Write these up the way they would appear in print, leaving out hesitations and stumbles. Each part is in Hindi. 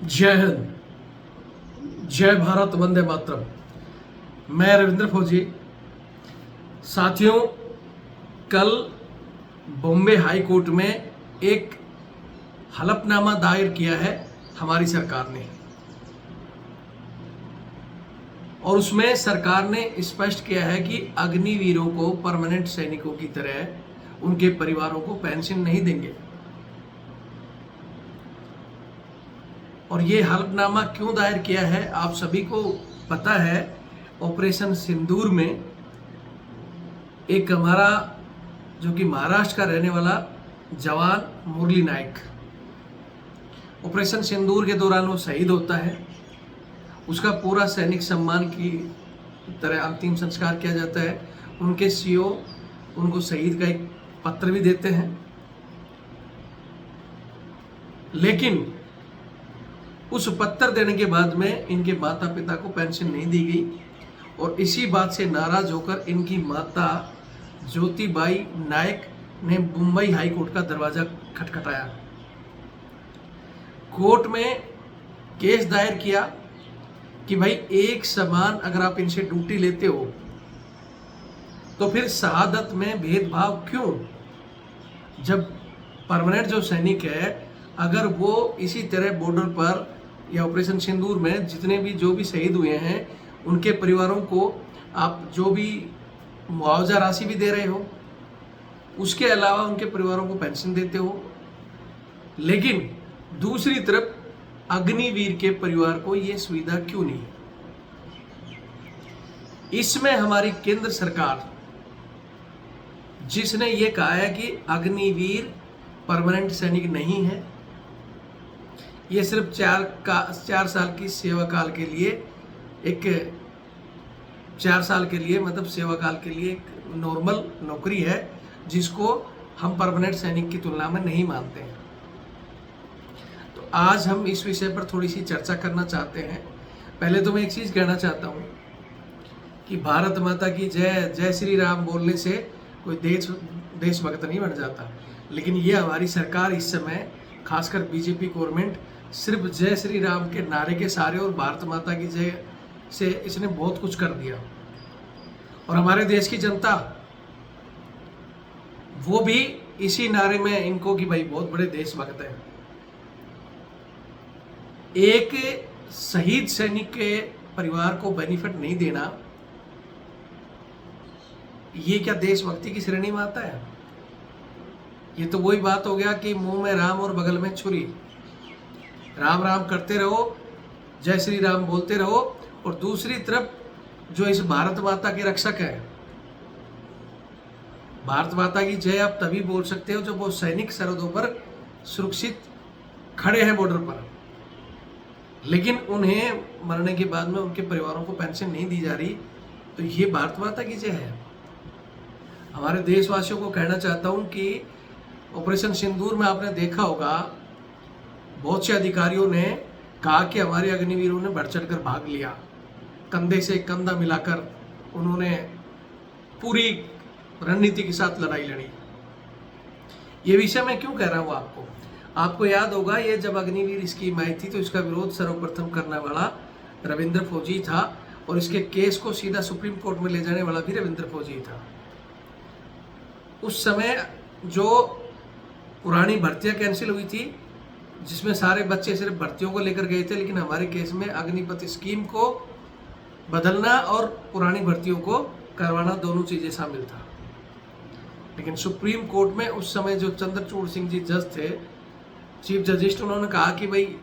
जय हिंद, जय भारत, वंदे मातरम। मैं रविंद्र फौजी। साथियों, कल बॉम्बे हाई कोर्ट में एक हलफनामा दायर किया है हमारी सरकार ने, और उसमें सरकार ने स्पष्ट किया है कि अग्निवीरों को परमानेंट सैनिकों की तरह उनके परिवारों को पेंशन नहीं देंगे। और ये हलफनामा क्यों दायर किया है, आप सभी को पता है। ऑपरेशन सिंदूर में एक हमारा जो कि महाराष्ट्र का रहने वाला जवान मुरली नायक, ऑपरेशन सिंदूर के दौरान वो शहीद होता है। उसका पूरा सैनिक सम्मान की तरह अंतिम संस्कार किया जाता है। उनके सीओ उनको शहीद का एक पत्र भी देते हैं, लेकिन उस पत्र देने के बाद में इनके माता पिता को पेंशन नहीं दी गई, और इसी बात से नाराज होकर इनकी माता ज्योतिबाई नायक ने मुंबई हाई कोर्ट का दरवाजा खटखटाया। कोर्ट में केस दायर किया कि भाई एक समान अगर आप इनसे ड्यूटी लेते हो तो फिर शहादत में भेदभाव क्यों? जब परमानेंट जो सैनिक है, अगर वो इसी तरह बॉर्डर पर या ऑपरेशन सिंदूर में जितने भी जो भी शहीद हुए हैं उनके परिवारों को आप जो भी मुआवजा राशि भी दे रहे हो, उसके अलावा उनके परिवारों को पेंशन देते हो, लेकिन दूसरी तरफ अग्निवीर के परिवार को ये सुविधा क्यों नहीं? इसमें हमारी केंद्र सरकार, जिसने ये कहा है कि अग्निवीर परमानेंट सैनिक नहीं है, ये सिर्फ 4 साल की सेवा काल के लिए, एक 4 साल के लिए मतलब सेवा काल के लिए एक नॉर्मल नौकरी है, जिसको हम परमानेंट सैनिक की तुलना में नहीं मानते हैं। तो आज हम इस विषय पर थोड़ी सी चर्चा करना चाहते हैं। पहले तो मैं एक चीज़ कहना चाहता हूँ कि भारत माता की जय, जय श्री राम बोलने से कोई देशभक्त नहीं बन जाता, लेकिन ये हमारी सरकार इस समय, खासकर बीजेपी गवर्नमेंट, सिर्फ जय श्री राम के नारे के सहारे और भारत माता की जय से इसने बहुत कुछ कर दिया। और हमारे देश की जनता वो भी इसी नारे में इनको कि भाई बहुत बड़े देशभक्त हैं। एक शहीद सैनिक के परिवार को बेनिफिट नहीं देना, ये क्या देशभक्ति की श्रेणी में आता है? ये तो वही बात हो गया कि मुंह में राम और बगल में छुरी। राम राम करते रहो, जय श्री राम बोलते रहो, और दूसरी तरफ जो इस भारत माता के रक्षक है, भारत माता की जय आप तभी बोल सकते हो जब वो सैनिक सरहदों पर सुरक्षित खड़े हैं बॉर्डर पर, लेकिन उन्हें मरने के बाद में उनके परिवारों को पेंशन नहीं दी जा रही, तो ये भारत माता की जय है। हमारे देशवासियों को कहना चाहता हूँ कि ऑपरेशन सिंदूर में आपने देखा होगा, बहुत से अधिकारियों ने कहा कि हमारे अग्निवीरों ने बढ़ चढ़कर भाग लिया, कंधे से कंधा मिलाकर उन्होंने पूरी रणनीति के साथ लड़ाई लड़ी। ये विषय मैं क्यों कह रहा हूँ आपको याद होगा, ये जब अग्निवीर स्कीम आई थी तो इसका विरोध सर्वप्रथम करने वाला रविंद्र फौजी था, और इसके केस को सीधा सुप्रीम कोर्ट में ले जाने वाला भी रविंद्र फौजी था। उस समय जो पुरानी भर्तियां कैंसिल हुई थी, जिसमें सारे बच्चे सिर्फ भर्तियों को लेकर गए थे, लेकिन हमारे केस में अग्निपथ स्कीम को बदलना और पुरानी भर्तियों को करवाना, दोनों चीज़ें शामिल था। लेकिन सुप्रीम कोर्ट में उस समय जो चंद्रचूड़ सिंह जी जज थे, चीफ जस्टिस, उन्होंने कहा कि भाई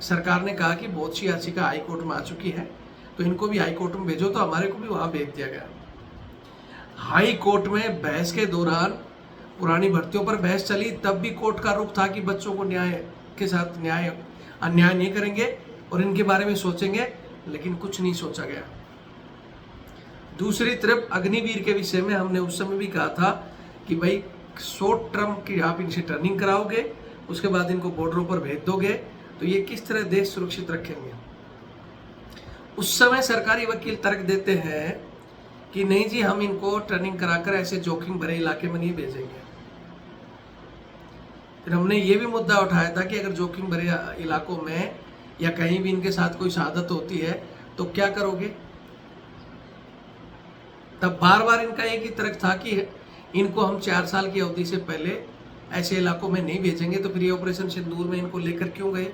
सरकार ने कहा कि बहुत सी याचिका हाई कोर्ट में आ चुकी है, तो इनको भी हाई कोर्ट में भेजो, तो हमारे को भी वहाँ भेज दिया गया। हाई कोर्ट में बहस के दौरान पुरानी भर्तियों पर बहस चली, तब भी कोर्ट का रुख था कि बच्चों को न्याय के साथ अन्याय नहीं करेंगे और इनके बारे में सोचेंगे, लेकिन कुछ नहीं सोचा गया। दूसरी तरफ अग्निवीर के विषय में हमने उस समय भी कहा था कि भाई शॉर्ट टर्म की आप इनसे ट्रेनिंग कराओगे, उसके बाद इनको बॉर्डरों पर भेज दोगे, तो ये किस तरह देश सुरक्षित रखेंगे? उस समय सरकारी वकील तर्क देते हैं कि नहीं जी, हम इनको ट्रेनिंग कराकर ऐसे जोखिम भरे इलाके में नहीं भेजेंगे। फिर हमने ये भी मुद्दा उठाया था कि अगर जोखिम भरे इलाकों में या कहीं भी इनके साथ कोई शहादत होती है तो क्या करोगे? तब बार बार इनका एक ही तर्क था कि इनको हम 4 साल की अवधि से पहले ऐसे इलाकों में नहीं भेजेंगे, तो फिर ये ऑपरेशन सिंदूर में इनको लेकर क्यों गए?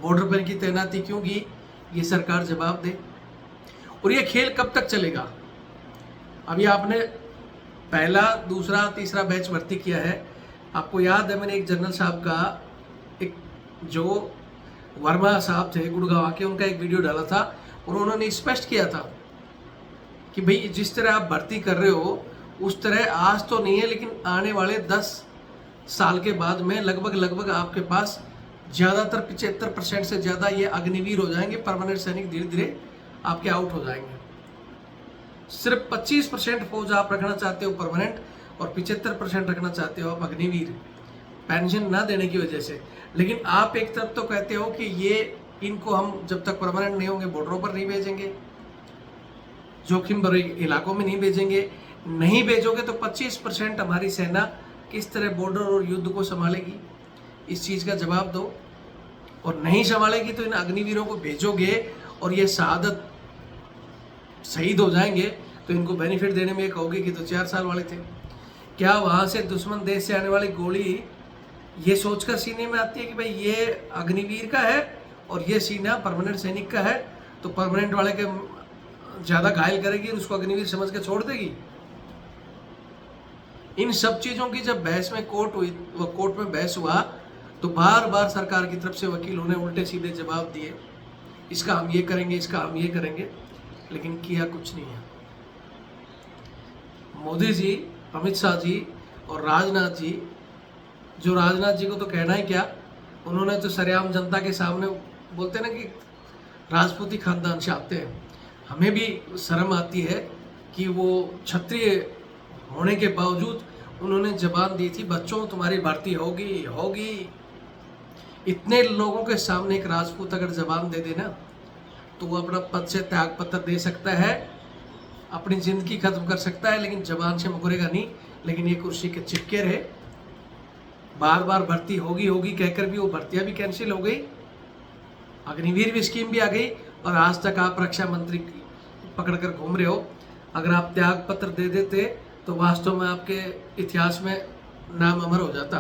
बॉर्डर पर की तैनाती क्यों की? ये सरकार जवाब दे। और ये खेल कब तक चलेगा? अभी आपने पहला, दूसरा, तीसरा बैच भर्ती किया है। आपको याद है मैंने एक जनरल साहब का, एक जो वर्मा साहब थे गुड़गांव के, उनका एक वीडियो डाला था और उन्होंने स्पष्ट किया था कि भाई जिस तरह आप भर्ती कर रहे हो उस तरह आज तो नहीं है, लेकिन आने वाले 10 साल के बाद में लगभग आपके पास ज़्यादातर 75% से ज़्यादा ये अग्निवीर हो जाएंगे। परमानेंट सैनिक धीरे धीरे आपके आउट हो जाएंगे। सिर्फ 25% फौज आप रखना चाहते हो परमानेंट और 75% रखना चाहते हो आप अग्निवीर, पेंशन ना देने की वजह से। लेकिन आप एक तरफ तो कहते हो कि ये इनको हम जब तक परमानेंट नहीं होंगे बॉर्डरों पर नहीं भेजेंगे, जोखिम भरे इलाकों में नहीं भेजेंगे। नहीं भेजोगे तो 25% हमारी सेना किस तरह बॉर्डर और युद्ध को संभालेगी? इस चीज़ का जवाब दो। और नहीं संभालेगी तो इन अग्निवीरों को भेजोगे और ये शहादत शहीद हो जाएंगे तो इनको बेनिफिट देने में कहोगे कि तो 4 साल वाले थे। क्या वहाँ से दुश्मन देश से आने वाली गोली ये सोचकर सीने में आती है कि भाई ये अग्निवीर का है और ये सीना परमानेंट सैनिक का है, तो परमानेंट वाले के ज़्यादा घायल करेगी और उसको अग्निवीर समझ के छोड़ देगी? इन सब चीज़ों की जब बहस में कोर्ट में बहस हुआ तो बार बार सरकार की तरफ से वकीलों ने उल्टे सीधे जवाब दिए, इसका हम ये करेंगे, इसका हम ये करेंगे, लेकिन किया कुछ नहीं है। मोदी जी, अमित शाह जी और राजनाथ जी, जो राजनाथ जी को तो कहना ही क्या, उन्होंने तो सरेआम जनता के सामने बोलते ना कि राजपूती खानदान से आते हैं। हमें भी शर्म आती है कि वो क्षत्रिय होने के बावजूद उन्होंने जबान दी थी, बच्चों तुम्हारी भर्ती होगी होगी। इतने लोगों के सामने एक राजपूत अगर जबान दे देना तो वो अपना पद से त्याग पत्र दे सकता है, अपनी जिंदगी खत्म कर सकता है, लेकिन जबान से मुकरेगा नहीं। लेकिन ये कुर्सी के चिपके रहे, बार बार भर्ती होगी होगी कहकर भी वो भर्तियां भी कैंसिल हो गई, अग्निवीर भी स्कीम भी आ गई और आज तक आप रक्षा मंत्री पकड़ कर घूम रहे हो। अगर आप त्याग पत्र दे देते तो वास्तव में आपके इतिहास में नाम अमर हो जाता।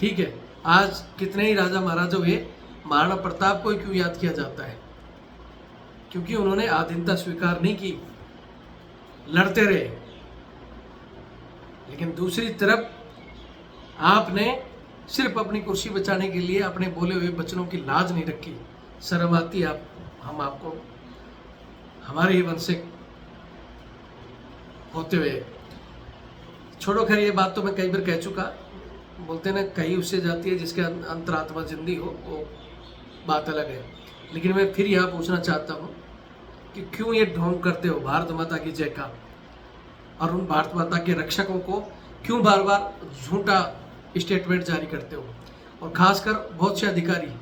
ठीक है, आज कितने ही राजा महाराजा हुए, महाराणा प्रताप को क्यों याद किया जाता है? क्योंकि उन्होंने आधीनता स्वीकार नहीं की, लड़ते रहे। लेकिन दूसरी तरफ आपने सिर्फ अपनी कुर्सी बचाने के लिए अपने बोले हुए वचनों की लाज नहीं रखी। शर्म आती है हम आपको हमारे ही वंश से होते हुए। छोड़ो, खैर ये बात तो मैं कई बार कह चुका। बोलते ना कहीं उससे जाती है जिसके अंतरात्मा जिंदी हो, वो बात अलग है। लेकिन मैं फिर यहाँ पूछना चाहता हूँ कि क्यों ये ढोंग करते हो भारत माता की जय का, और उन भारत माता के रक्षकों को क्यों बार बार झूठा स्टेटमेंट जारी करते हो? और खासकर बहुत से अधिकारी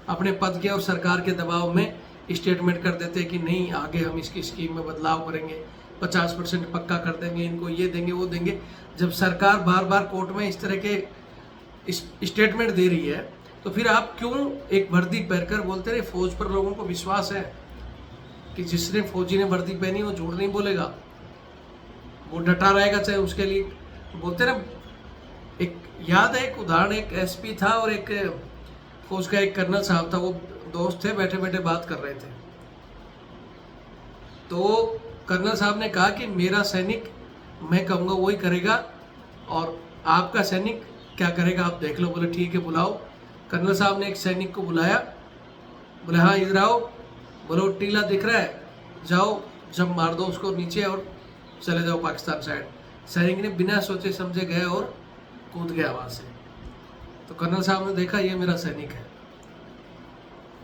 अपने पद के और सरकार के दबाव में स्टेटमेंट कर देते हैं कि नहीं, आगे हम इसकी स्कीम में बदलाव करेंगे, 50% पक्का कर देंगे, इनको ये देंगे वो देंगे। जब सरकार बार बार कोर्ट में इस तरह के स्टेटमेंट दे रही है तो फिर आप क्यों एक वर्दी पहनकर बोलते रहे? फौज पर लोगों को विश्वास है कि जिसने फौजी ने वर्दी पहनी वो झूठ नहीं बोलेगा, वो डटा रहेगा, चाहे उसके लिए बोलते ना। एक याद है, एक उदाहरण, एक एसपी था और एक फौज का एक कर्नल साहब था, वो दोस्त थे, बैठे बैठे बात कर रहे थे। तो कर्नल साहब ने कहा कि मेरा सैनिक मैं कहूँगा वही करेगा और आपका सैनिक क्या करेगा आप देख लो। बोले ठीक है, बुलाओ। कर्नल साहब ने एक सैनिक को बुलाया, बोले हाँ इधर आओ। बोलो टीला दिख रहा है, जाओ जब मार दो उसको नीचे और चले जाओ पाकिस्तान साइड। सैनिक ने बिना सोचे समझे गया और कूद गया वहाँ से। तो कर्नल साहब ने देखा ये मेरा सैनिक है।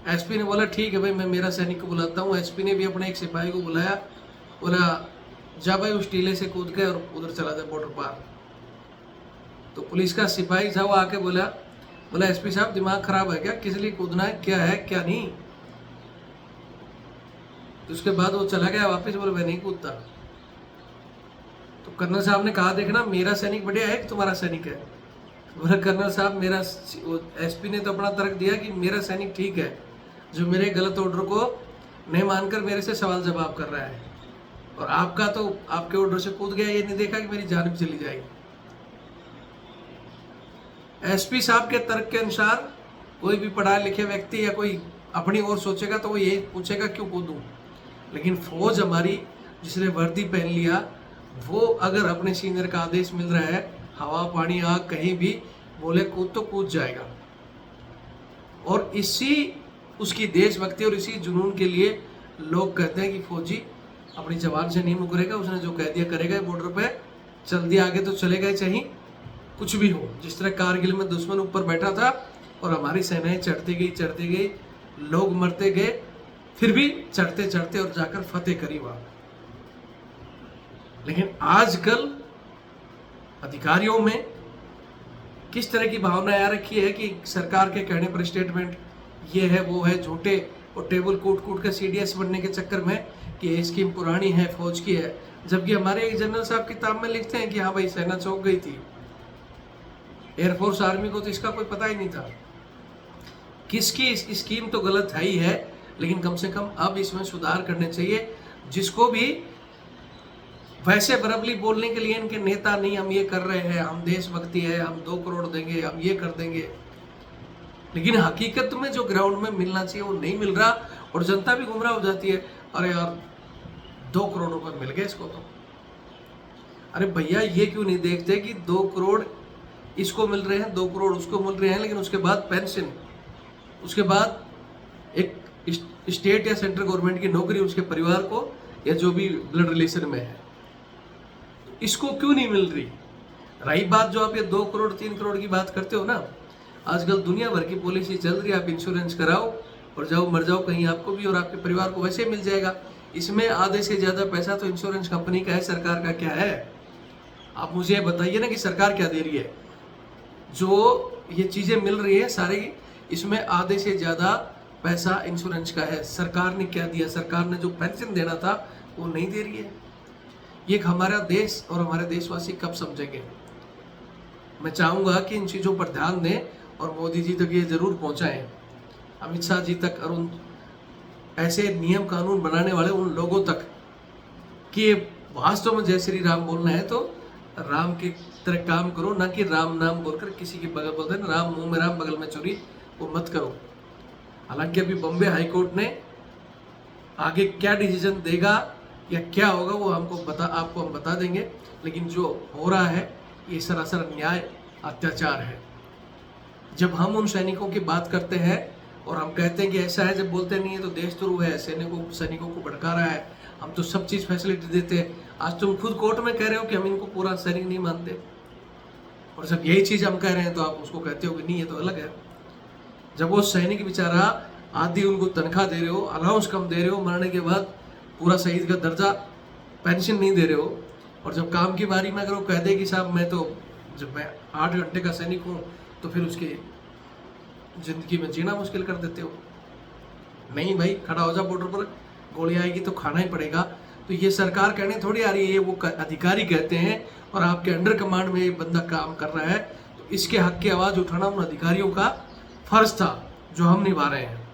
एसपी ने बोला ठीक है भाई, मैं मेरा सैनिक को बुलाता हूँ। एसपी ने भी अपने एक सिपाही को बुलाया, बोला जा भाई उस टीले से कूद के और उधर चला जाए बॉर्डर पार। तो पुलिस का सिपाही था, वो आके बोला एसपी साहब दिमाग खराब है क्या, किस लिए कूदना है, क्या है क्या नहीं। तो उसके बाद वो चला गया वापस, बोले मैं नहीं कूदता। तो कर्नल साहब ने कहा देखना मेरा सैनिक बढ़िया है कि तुम्हारा सैनिक है? बोला कर्नल साहब मेरा एसपी ने तो अपना तर्क दिया कि मेरा सैनिक ठीक है, जो मेरे गलत ऑर्डर को नहीं मानकर मेरे से सवाल जवाब कर रहा है, और आपका तो आपके ऑर्डर से कूद गया, ये नहीं देखा कि मेरी जान भी चली जाएगी। एसपी साहब के तर्क के अनुसार कोई भी पढ़ा लिखे व्यक्ति या कोई अपनी ओर सोचेगा तो वो ये पूछेगा क्यों कूदूं, लेकिन फौज हमारी जिसने वर्दी पहन लिया वो अगर अपने सीनियर का आदेश मिल रहा है, हवा पानी आग कहीं भी बोले कूद तो कूद जाएगा। और इसी उसकी देशभक्ति और इसी जुनून के लिए लोग कहते हैं कि फौजी अपनी जवान से नहीं मुकरेगा, उसने जो कह दिया करेगा, बॉर्डर पे चल दिया आगे तो चलेगा ही, चाहे कुछ भी हो। जिस तरह कारगिल में दुश्मन ऊपर बैठा था और हमारी सेनाएं चढ़ती गई, लोग मरते गए, फिर भी चढ़ते चढ़ते और जाकर फतेह करी वहां। लेकिन आजकल अधिकारियों में किस तरह की भावना आ रखी है कि सरकार के कहने पर स्टेटमेंट ये है वो है, झूठे और टेबल कूट कर सीडीएस बनने के चक्कर में कि ये स्कीम पुरानी है, फौज की है, जबकि हमारे एक जनरल साहब किताब में लिखते हैं कि हाँ भाई सेना चौंक गई थी, एयरफोर्स आर्मी को तो इसका कोई पता ही नहीं था। किसकी स्कीम तो गलत है ही है, लेकिन कम से कम अब इसमें सुधार करने चाहिए। जिसको भी वैसे बरबली बोलने के लिए इनके नेता नहीं हम ये कर रहे हैं, हम देशभक्ति है, हम 2 करोड़ देंगे, हम ये कर देंगे, लेकिन हकीकत में जो ग्राउंड में मिलना चाहिए वो नहीं मिल रहा और जनता भी गुमराह हो जाती है। अरे यार 2 करोड़ रुपए मिल गए इसको तो, अरे भैया ये क्यों नहीं देखते कि 2 करोड़ इसको मिल रहे हैं, 2 करोड़ उसको मिल रहे हैं, लेकिन उसके बाद पेंशन, उसके बाद एक स्टेट या सेंट्रल गवर्नमेंट की नौकरी उसके परिवार को या जो भी ब्लड रिलेशन में है, इसको क्यों नहीं मिल रही। रही बात जो आप ये 2 करोड़ 3 करोड़ की बात करते हो ना, आजकल दुनिया भर की पॉलिसी चल रही है, आप इंश्योरेंस कराओ और जाओ मर जाओ कहीं, आपको भी और आपके परिवार को वैसे मिल जाएगा। इसमें आधे से ज्यादा पैसा तो इंश्योरेंस कंपनी का है, सरकार का क्या है। आप मुझे बताइए ना कि सरकार क्या दे रही है। जो ये चीजें मिल रही है सारी, इसमें आधे से ज्यादा पैसा इंश्योरेंस का है। सरकार ने क्या दिया, सरकार ने जो पेंशन देना था वो नहीं दे रही है। ये हमारा देश और हमारे देशवासी कब समझेंगे। मैं चाहूंगा कि इन चीजों पर ध्यान दें और मोदी जी तक ये जरूर पहुंचाएं, अमित शाह जी तक, और उन ऐसे नियम कानून बनाने वाले उन लोगों तक कि वास्तव में जय श्री राम बोलना है तो राम की तरह काम करो, ना कि राम नाम बोलकर किसी की बगल बोलते हैं राम मुंह में राम बगल में चोरी, वो मत करो। हालांकि अभी बॉम्बे हाईकोर्ट ने आगे क्या डिसीजन देगा या क्या होगा वो आपको हम बता देंगे, लेकिन जो हो रहा है ये सरासर अन्याय अत्याचार है। जब हम उन सैनिकों की बात करते हैं और हम कहते हैं कि ऐसा है, जब बोलते नहीं है तो देशद्रोह है, सैनिकों को भड़का रहा है, हम तो सब चीज़ फैसिलिटी देते हैं। आज तुम खुद कोर्ट में कह रहे हो कि हम इनको पूरा सैनिक नहीं मानते, और जब यही चीज़ हम कह रहे हैं तो आप उसको कहते हो कि नहीं ये तो अलग है। जब वो सैनिक बेचारा आधी उनको तनख्वाह दे रहे हो, अलाउंस कम दे रहे हो, मरने के बाद पूरा शहीद का दर्जा पेंशन नहीं दे रहे हो, और जब काम की बारी में अगर वो कह दे कि साहब जब मैं 8 घंटे का सैनिक हूँ, तो फिर उसकी जिंदगी में जीना मुश्किल कर देते हो। नहीं भाई, खड़ा हो जा बॉर्डर पर, गोली आएगी तो खाना ही पड़ेगा। तो ये सरकार कहने थोड़ी आ रही है, ये वो अधिकारी कहते हैं और आपके अंडर कमांड में ये बंदा काम कर रहा है, तो इसके हक की आवाज़ उठाना उन अधिकारियों का फर्ज था जो हम निभा रहे हैं।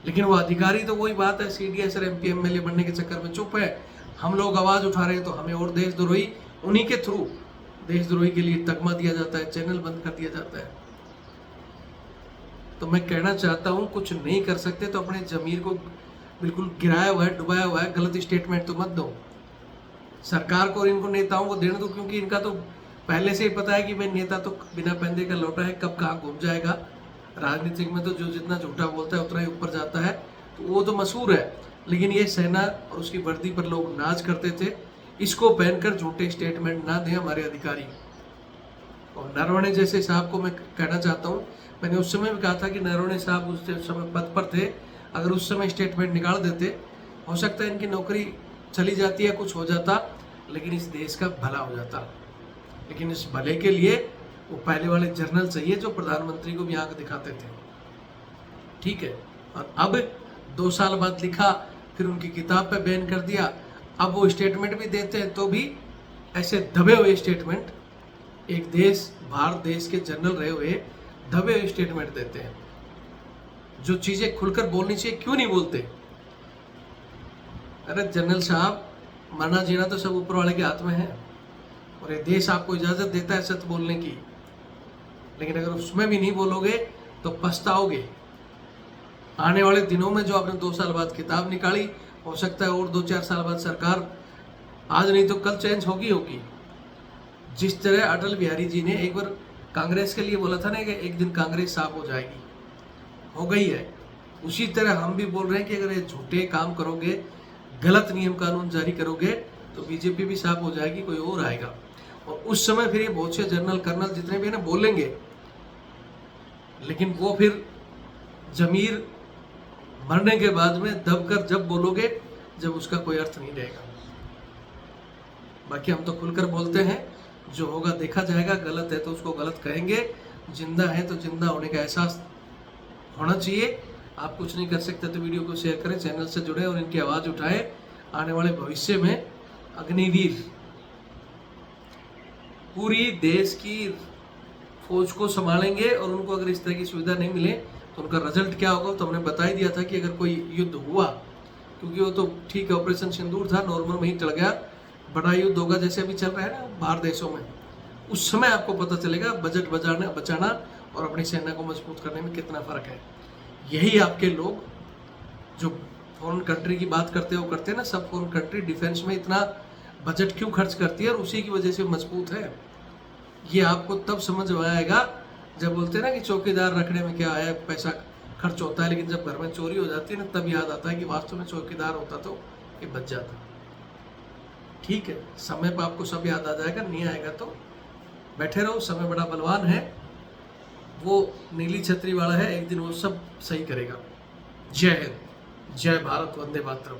लेकिन वो अधिकारी तो वही बात है, सीडीएस और एमपी एमएलए बनने के चक्कर में चुप है। हम लोग आवाज़ उठा रहे हैं तो हमें और देशद्रोही, उन्हीं के थ्रू देशद्रोही के लिए तगमा दिया जाता है, चैनल बंद कर दिया जाता है। तो मैं कहना चाहता हूं, कुछ नहीं कर सकते तो अपने जमीर को बिल्कुल गिराया हुआ है, डुबाया हुआ है, गलत स्टेटमेंट तो मत दो। सरकार को और इनको नेताओं को देने दो, क्योंकि इनका तो पहले से ही पता है कि भाई नेता तो बिना पैंदे का लौटा है, कब कहाँ घूम जाएगा। राजनीतिक में तो जो जितना झूठा बोलता है उतना ही ऊपर जाता है, तो वो तो मशहूर है। लेकिन ये सेना और उसकी वर्दी पर लोग नाच करते थे, इसको पहनकर झूठे स्टेटमेंट ना दें हमारे अधिकारी। और नरवणे जैसे साहब को मैं कहना चाहता हूँ, मैंने उस समय भी कहा था कि नरवणे साहब उस समय पद पर थे, अगर उस समय स्टेटमेंट निकाल देते, हो सकता है इनकी नौकरी चली जाती है, कुछ हो जाता, लेकिन इस देश का भला हो जाता। लेकिन इस भले के लिए वो पहले वाले जर्नल चाहिए जो प्रधानमंत्री को भी आंख दिखाते थे, ठीक है। और अब 2 साल बाद लिखा, फिर उनकी किताब पे बैन कर दिया, अब वो स्टेटमेंट भी देते हैं तो भी ऐसे दबे हुए स्टेटमेंट एक देश, भारत देश के जनरल रहे हुए दबे हुए स्टेटमेंट देते हैं। जो चीजें खुलकर बोलनी चाहिए क्यों नहीं बोलते? अरे जनरल साहब, मरना जीना तो सब ऊपर वाले के हाथ में है, और ये देश आपको इजाजत देता है सच बोलने की, लेकिन अगर उसमें भी नहीं बोलोगे तो पछताओगे। आने वाले दिनों में जो आपने 2 साल बाद किताब निकाली, हो सकता है और 2-4 साल बाद सरकार आज नहीं तो कल चेंज होगी। जिस तरह अटल बिहारी जी ने एक बार कांग्रेस के लिए बोला था ना कि एक दिन कांग्रेस साफ हो जाएगी, हो गई है। उसी तरह हम भी बोल रहे हैं कि अगर ये झूठे काम करोगे, गलत नियम कानून जारी करोगे, तो बीजेपी भी साफ हो जाएगी, कोई और आएगा। और उस समय फिर ये बहुत से जनरल कर्नल जितने भी है ना बोलेंगे, लेकिन वो फिर जमीर मरने के बाद में दबकर जब बोलोगे, जब उसका कोई अर्थ नहीं रहेगा। बाकी हम तो खुलकर बोलते हैं, जो होगा देखा जाएगा। गलत है तो उसको गलत कहेंगे, जिंदा है तो जिंदा होने का एहसास होना चाहिए। आप कुछ नहीं कर सकते तो वीडियो को शेयर करें, चैनल से जुड़े और इनकी आवाज़ उठाएं। आने वाले भविष्य में अग्निवीर पूरी देश की फौज को संभालेंगे, और उनको अगर इस तरह की सुविधा नहीं मिले तो उनका रिजल्ट क्या होगा तो हमने बता ही दिया था कि अगर कोई युद्ध हुआ, क्योंकि वो तो ठीक है ऑपरेशन सिंदूर था, नॉर्मल में ही टल गया, बड़ा युद्ध होगा जैसे अभी चल रहा है ना बाहर देशों में, उस समय आपको पता चलेगा बजट बचाना और अपनी सेना को मजबूत करने में कितना फर्क है। यही आपके लोग जो फॉरेन कंट्री की बात करते हैं ना, सब फॉरेन कंट्री डिफेंस में इतना बजट क्यों खर्च करती है और उसी की वजह से मजबूत है। ये आपको तब समझ में आएगा जब बोलते हैं ना कि चौकीदार रखने में क्या है, पैसा खर्च होता है, लेकिन जब घर में चोरी हो जाती है ना तब याद आता है कि वास्तव में चौकीदार होता तो ये बच जाता। ठीक है, समय पर आपको सब याद आ जाएगा, नहीं आएगा तो बैठे रहो, समय बड़ा बलवान है, वो नीली छतरी वाला है, एक दिन वो सब सही करेगा। जय हिंद, जय भारत, वंदे मातरम।